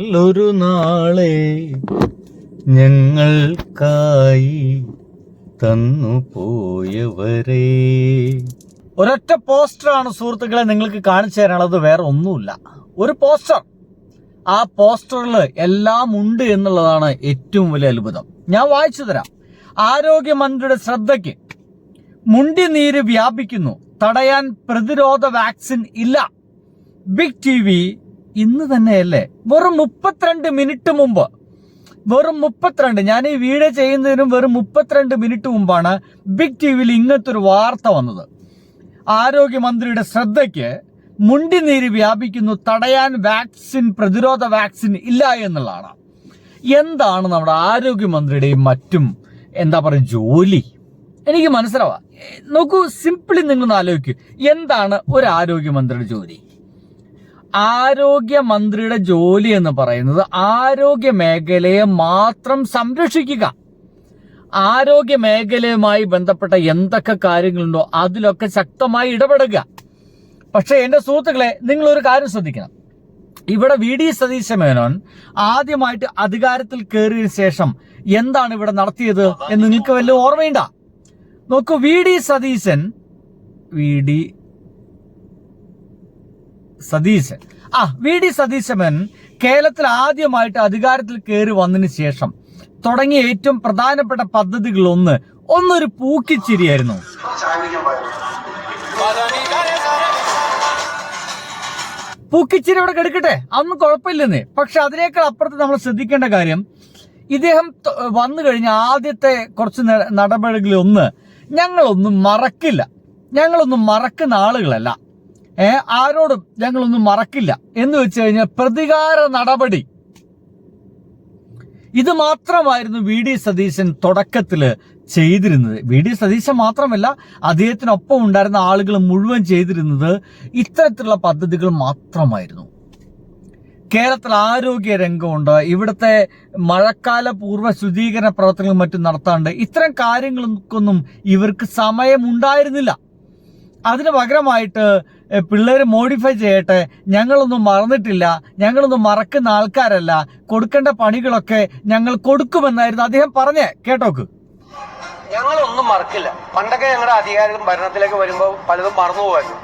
ഒരു നാളെ ഞങ്ങൾക്കായി തന്നു പോയവരെ. ഒരൊറ്റ പോസ്റ്ററാണ് സുഹൃത്തുക്കളെ നിങ്ങൾക്ക് കാണിച്ചു തരാനുള്ളത്, വേറെ ഒന്നുമില്ല. ഒരു പോസ്റ്റർ. ആ പോസ്റ്ററിൽ എല്ലാം ഉണ്ട് എന്നുള്ളതാണ് ഏറ്റവും വലിയ അത്ഭുതം. ഞാൻ വായിച്ചു തരാം. ആരോഗ്യമന്ത്രിയുടെ ശ്രദ്ധയ്ക്ക്, മുണ്ടിനീര് വ്യാപിക്കുന്നു, തടയാൻ പ്രതിരോധ വാക്സിൻ ഇല്ല. ബിഗ് ടി വി ഇന്ന് തന്നെയല്ലേ, വെറും 32 മിനിറ്റ് മുമ്പ്, ഞാൻ ഈ വീഡിയോ ചെയ്യുന്നതിനും വെറും 32 മിനിറ്റ് മുമ്പാണ് ബിഗ് ടി വിയിൽ ഇങ്ങനത്തെ ഒരു വാർത്ത വന്നത്. ആരോഗ്യമന്ത്രിയുടെ ശ്രദ്ധയ്ക്ക്, മുണ്ടിനീര് വ്യാപിക്കുന്നു, തടയാൻ പ്രതിരോധ വാക്സിൻ ഇല്ല എന്നുള്ളതാണ്. എന്താണ് നമ്മുടെ ആരോഗ്യമന്ത്രിയുടെയും മറ്റും ജോലി? എനിക്ക് മനസ്സിലാവാ. നോക്കൂ, സിംപിളി നിങ്ങളൊന്ന് ആലോചിക്കൂ, എന്താണ് ഒരു ആരോഗ്യമന്ത്രിയുടെ ജോലി? ആരോഗ്യമന്ത്രിയുടെ ജോലി എന്ന് പറയുന്നത് ആരോഗ്യ മേഖലയെ മാത്രം സംരക്ഷിക്കുക. ആരോഗ്യ മേഖലയുമായി ബന്ധപ്പെട്ട എന്തൊക്കെ കാര്യങ്ങളുണ്ടോ അതിലൊക്കെ ശക്തമായി ഇടപെടുക. പക്ഷെ എന്റെ സുഹൃത്തുക്കളെ, നിങ്ങളൊരു കാര്യം ശ്രദ്ധിക്കണം. ഇവിടെ വി.ഡി. സതീശ മേനോൻ ആദ്യമായിട്ട് അധികാരത്തിൽ കയറിയ ശേഷം എന്താണ് ഇവിടെ നടത്തിയത് എന്ന് നിങ്ങൾക്ക് വല്ല ഓർമ്മയുണ്ടാ? നോക്കൂ, വി.ഡി. സതീശൻ കേരളത്തിൽ ആദ്യമായിട്ട് അധികാരത്തിൽ കയറി വന്നതിന് ശേഷം തുടങ്ങിയ ഏറ്റവും പ്രധാനപ്പെട്ട പദ്ധതികൾ ഒന്നൊരു പൂക്കിച്ചിരിയായിരുന്നു. പൂക്കിച്ചിരി ഇവിടെ കെടുക്കട്ടെ, അതൊന്നും കുഴപ്പമില്ലെന്നേ. പക്ഷെ അതിനേക്കാൾ അപ്പുറത്ത് നമ്മൾ ശ്രദ്ധിക്കേണ്ട കാര്യം, ഇദ്ദേഹം വന്നു കഴിഞ്ഞ ആദ്യത്തെ കുറച്ച് നടപടികളിൽ ഞങ്ങളൊന്നും മറക്കില്ല, ഞങ്ങളൊന്നും മറക്കുന്ന ആളുകളല്ല, ആരോടും ഞങ്ങളൊന്നും മറക്കില്ല എന്ന് വെച്ച് കഴിഞ്ഞാൽ പ്രതികാര നടപടി. ഇത് മാത്രമായിരുന്നു വി.ഡി. സതീശൻ തുടക്കത്തില് ചെയ്തിരുന്നത്. വി.ഡി. സതീശൻ മാത്രമല്ല, അദ്ദേഹത്തിനൊപ്പം ഉണ്ടായിരുന്ന ആളുകൾ മുഴുവൻ ചെയ്തിരുന്നത് ഇത്തരത്തിലുള്ള പദ്ധതികൾ മാത്രമായിരുന്നു. കേരളത്തിൽ ആരോഗ്യ രംഗമുണ്ട്, ഇവിടുത്തെ മഴക്കാല പൂർവ്വ ശുചീകരണ പ്രവർത്തനങ്ങളും മറ്റും നടത്താണ്ട് ഇത്തരം കാര്യങ്ങൾക്കൊന്നും ഇവർക്ക് സമയമുണ്ടായിരുന്നില്ല. അതിന് പകരമായിട്ട് പിള്ളേര് മോഡിഫൈ ചെയ്യട്ടെ, ഞങ്ങളൊന്നും മറന്നിട്ടില്ല, ഞങ്ങളൊന്നും മറക്കുന്ന ആൾക്കാരല്ല, കൊടുക്കേണ്ട പണികളൊക്കെ ഞങ്ങൾ കൊടുക്കുമെന്നായിരുന്നു അദ്ദേഹം പറഞ്ഞേ. കേട്ടോക്ക്. ഞങ്ങളൊന്നും മറക്കില്ല. പണ്ടൊക്കെ ഞങ്ങളുടെ അധികാരം ഭരണത്തിലേക്ക് വരുമ്പോൾ പലതും മറന്നുപോകായിരുന്നു.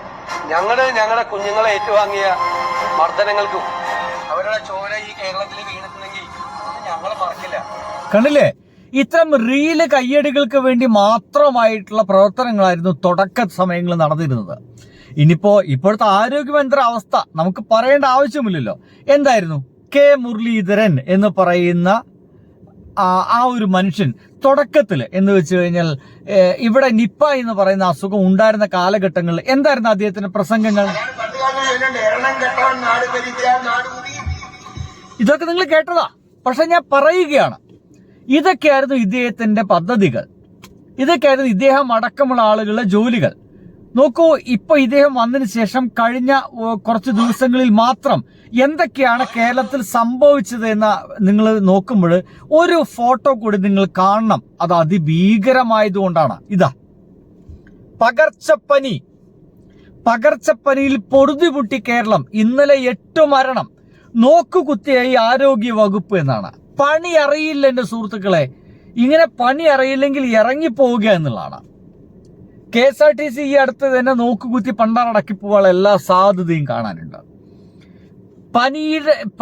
ഞങ്ങളുടെ കുഞ്ഞുങ്ങളെ ഏറ്റുവാങ്ങിയ മർദ്ദനങ്ങൾക്കും അവരുടെ ചോര ഈ കേരളത്തിൽ വീണിട്ടുണ്ടെങ്കിൽ ഞങ്ങൾ മറക്കില്ല. കണ്ടില്ലേ, ഇത്തരം റീല് കയ്യടികൾക്ക് വേണ്ടി മാത്രമായിട്ടുള്ള പ്രവർത്തനങ്ങളായിരുന്നു തുടക്ക സമയങ്ങളിൽ നടന്നിരുന്നത്. ഇപ്പോഴത്തെ ആരോഗ്യമന്ത്രി അവസ്ഥ നമുക്ക് പറയേണ്ട ആവശ്യമില്ലല്ലോ. എന്തായിരുന്നു? കെ മുരളീധരൻ എന്ന് പറയുന്ന ആ ഒരു മനുഷ്യൻ തുടക്കത്തിൽ എന്ന് വെച്ച് കഴിഞ്ഞാൽ ഇവിടെ നിപ്പ എന്ന് പറയുന്ന അസുഖം ഉണ്ടായിരുന്ന കാലഘട്ടങ്ങളിൽ എന്തായിരുന്നു അദ്ദേഹത്തിന്റെ പ്രസംഗങ്ങൾ? ഇതൊക്കെ നിങ്ങൾ കേട്ടതാ. പക്ഷെ ഞാൻ പറയുകയാണ്, ഇതൊക്കെയായിരുന്നു ഇദ്ദേഹത്തിന്റെ പദ്ധതികൾ, ഇതൊക്കെയായിരുന്നു ഇദ്ദേഹം അടക്കമുള്ള ആളുകളുടെ ജോലികൾ. നോക്കൂ, ഇപ്പൊ ഇദ്ദേഹം വന്നതിന് ശേഷം കഴിഞ്ഞ കുറച്ച് ദിവസങ്ങളിൽ മാത്രം എന്തൊക്കെയാണ് കേരളത്തിൽ സംഭവിച്ചത് എന്ന് നിങ്ങൾ നോക്കുമ്പോൾ ഒരു ഫോട്ടോ കൂടി നിങ്ങൾ കാണണം. അത് അതിഭീകരമായതുകൊണ്ടാണ്. ഇതാ പകർച്ചപ്പനിയിൽ പൊറുതിമുട്ടി കേരളം. ഇന്നലെ 8 മരണം. നോക്കുകുത്തിയായി ആരോഗ്യ വകുപ്പ് എന്നാണ്. പണി അറിയില്ല എന്റെ സുഹൃത്തുക്കളെ. ഇങ്ങനെ പണി അറിയില്ലെങ്കിൽ ഇറങ്ങിപ്പോവുക എന്നുള്ളതാണ്. KSRTC ഈ അടുത്ത് തന്നെ നോക്കുകുത്തി പണ്ടാറടക്കി പോകാനുള്ള എല്ലാ സാധ്യതയും കാണാനുണ്ട്.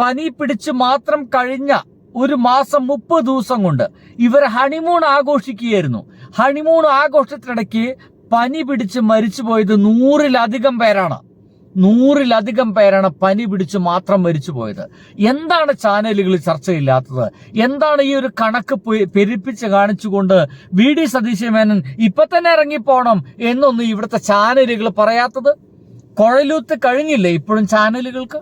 പനി പിടിച്ച് മാത്രം കഴിഞ്ഞ ഒരു മാസം 30 ദിവസം കൊണ്ട് ഇവർ ഹണിമൂൺ ആഘോഷിക്കുകയായിരുന്നു. ഹണിമൂൺ ആഘോഷത്തിനിടയ്ക്ക് പനി പിടിച്ച് മരിച്ചുപോയത് 100-ലധികം പേരാണ്. 100-ലധികം പേരാണ് പനി പിടിച്ച് മാത്രം മരിച്ചുപോയത്. എന്താണ് ചാനലുകൾ ചർച്ചയില്ലാത്തത്? എന്താണ് ഈ ഒരു കണക്ക് പെരുപ്പിച്ച് കാണിച്ചുകൊണ്ട് വി.ഡി. സതീശ മേനോൻ ഇപ്പൊ തന്നെ ഇറങ്ങിപ്പോണം എന്നൊന്നും ഇവിടുത്തെ ചാനലുകൾ പറയാത്തത്? കുഴലൂത്ത് കഴിഞ്ഞില്ലേ? ഇപ്പോഴും ചാനലുകൾക്ക്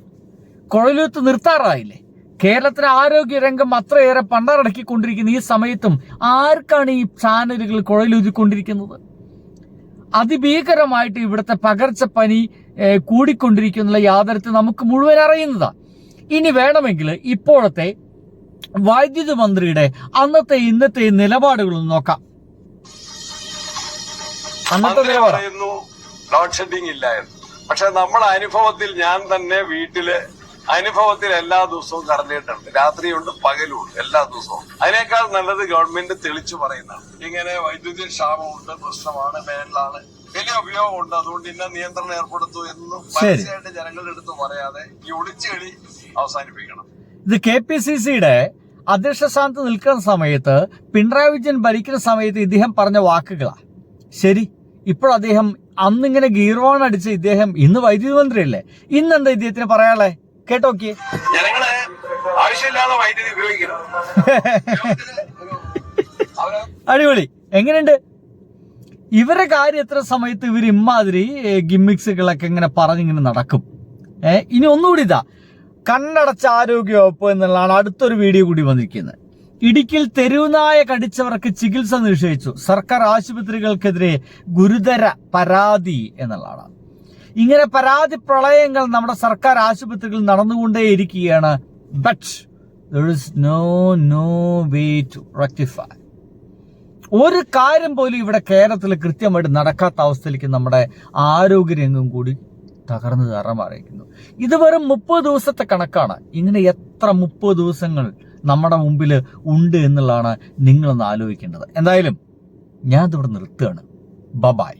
കുഴലൂത്ത് നിർത്താറായില്ലേ? കേരളത്തിലെ ആരോഗ്യ രംഗം അത്രയേറെ പണ്ടാറടക്കിക്കൊണ്ടിരിക്കുന്ന ഈ സമയത്തും ആർക്കാണ് ഈ ചാനലുകൾ കുഴലൂതിക്കൊണ്ടിരിക്കുന്നത്? അതിഭീകരമായിട്ട് ഇവിടുത്തെ പകർച്ചപ്പനി കൂടിക്കൊണ്ടിരിക്കുന്ന യാഥാർത്ഥ്യം നമുക്ക് മുഴുവൻ അറിയുന്നതാ. ഇനി വേണമെങ്കിൽ ഇപ്പോഴത്തെ വൈദ്യുതി മന്ത്രിയുടെ അന്നത്തെ ഇന്നത്തെ നിലപാടുകളൊന്നും നോക്കാം. അന്നത്തെ നിലപാട് ലോഡ് ഷെഡിങ് ഇല്ലായിരുന്നു. പക്ഷെ നമ്മുടെ അനുഭവത്തിൽ ഞാൻ തന്നെ വീട്ടില് അനുഭവത്തിൽ എല്ലാ ദിവസവും കടന്നിട്ടുണ്ട്, രാത്രിയുണ്ട് പകലുമുണ്ട്, എല്ലാ ദിവസവും. അതിനേക്കാൾ നല്ലത് ഗവൺമെന്റ് തെളിച്ചു പറയുന്നതാണ്. ഇങ്ങനെ വൈദ്യുതി ക്ഷാമമുണ്ട്, പ്രശ്നമാണ്, മേളിലാണ്, വലിയ ഉപയോഗമുണ്ട്, അതുകൊണ്ട് ഇന്ന നിയന്ത്രണം ഏർപ്പെടുത്തു എന്നും പരസ്യമായിട്ട് ജനങ്ങളുടെ അടുത്ത് പറയാതെ ഈ ഒളിച്ചുകളി അവസാനിപ്പിക്കണം. ഇത് KPCCയുടെ അധ്യക്ഷ സ്ഥാനത്ത് നിൽക്കുന്ന സമയത്ത്, പിണറായി വിജയൻ ഭരിക്കുന്ന സമയത്ത് ഇദ്ദേഹം പറഞ്ഞ വാക്കുകളാ. ശരി, ഇപ്പോൾ അദ്ദേഹം അന്നിങ്ങനെ ഗീർവാൺ അടിച്ച് ഇദ്ദേഹം ഇന്ന് വൈദ്യുതി മന്ത്രിയല്ലേ, ഇന്നെന്താ ഇദ്ദേഹത്തിന് പറയാളെ കേട്ടോക്കിയേ. ജനങ്ങള് ആവശ്യമില്ലാതെ വൈദ്യുതി ഉപയോഗിക്കണം. അടിപൊളി. എങ്ങനെയുണ്ട് ഇവരുടെ കാര്യം? എത്ര സമയത്ത് ഇവർ ഇമ്മാതിരി ഗിമ്മിക്സുകളൊക്കെ ഇങ്ങനെ പറഞ്ഞിങ്ങനെ നടക്കും. ഇനി ഒന്നുകൂടി ഇതാ, കണ്ണടച്ച ആരോഗ്യവകുപ്പ് എന്നുള്ളതാണ് അടുത്തൊരു വീഡിയോ കൂടി വന്നിരിക്കുന്നത്. ഇടുക്കിയിൽ തെരുവുനായ കടിച്ചവർക്ക് ചികിത്സ നിഷേധിച്ചു, സർക്കാർ ആശുപത്രികൾക്കെതിരെ ഗുരുതര പരാതി എന്നുള്ളതാണ്. ഇങ്ങനെ പരാതി പ്രളയങ്ങൾ നമ്മുടെ സർക്കാർ ആശുപത്രികളിൽ നടന്നുകൊണ്ടേയിരിക്കുകയാണ്. But there is no way to rectify. ഒരു കാര്യം പോലും ഇവിടെ കേരളത്തിൽ കൃത്യമായിട്ട് നടക്കാത്ത അവസ്ഥയിലേക്ക് നമ്മുടെ ആരോഗ്യരംഗം കൂടി തകർന്നു കയറാമാറിയിരിക്കുന്നു. ഇത് വെറും 30 ദിവസത്തെ കണക്കാണ്. ഇങ്ങനെ എത്ര 30 ദിവസങ്ങൾ നമ്മുടെ മുമ്പിൽ ഉണ്ട് എന്നുള്ളതാണ് നിങ്ങളൊന്ന് ആലോചിക്കേണ്ടത്. എന്തായാലും ഞാൻ ഇതിവിടെ നിർത്തുകയാണ്. ബൈ.